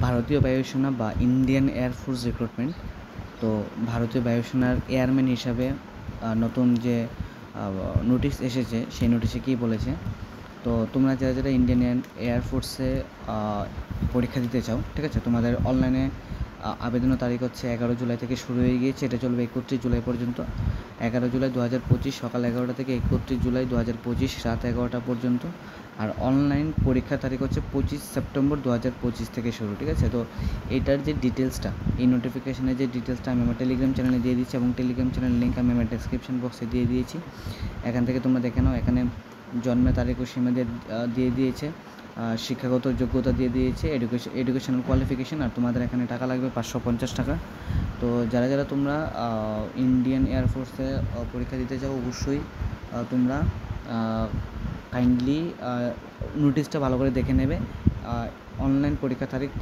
ভারতীয় বায়ুসেনা বা ইন্ডিয়ান এয়ারফোর্স রিক্রুটমেন্ট। তো ভারতীয় বায়ুসেনার এয়ারম্যান হিসাবে নতুন যে নোটিশ এসেছে, সেই নোটিশে কী বলেছে, তো তোমরা যারা যারা ইন্ডিয়ান এয়ারফোর্সে পরীক্ষা দিতে চাও, ঠিক আছে, তোমাদের অনলাইনে আবেদনের তারিখ হচ্ছে 11 জুলাই থেকে শুরু হয়ে গিয়েছে। এটা চলবে 31 জুলাই পর্যন্ত। 11 জুলাই 2025 সকাল 11টা থেকে 31 জুলাই 2025 রাত 11টা পর্যন্ত। আর অনলাইন পরীক্ষার তারিখ হচ্ছে 25 সেপ্টেম্বর 2025 থেকে শুরু, ঠিক আছে। তো এটার যে ডিটেলসটা, এই নোটিফিকেশানের যে ডিটেলসটা আমি আমার টেলিগ্রাম চ্যানেলে দিয়ে দিচ্ছি, এবং টেলিগ্রাম চ্যানেলের লিঙ্ক আমি আমার ডেসক্রিপশন বক্সে দিয়ে দিয়েছি। এখান থেকে তোমরা দেখে নাও। এখানে জন্মের তারিখ ও সীমা দিয়ে দিয়েছে, শিক্ষাগত যোগ্যতা দিয়ে দিয়েছে, এডুকেশনাল কোয়ালিফিকেশান, আর তোমাদের এখানে টাকা লাগবে 550 টাকা। তো যারা যারা তোমরা ইন্ডিয়ান এয়ারফোর্সে পরীক্ষা দিতে চাও, অবশ্যই তোমরা কাইন্ডলি নোটিশটা ভালো করে দেখে নেবে। অনলাইন পরীক্ষা তারিখ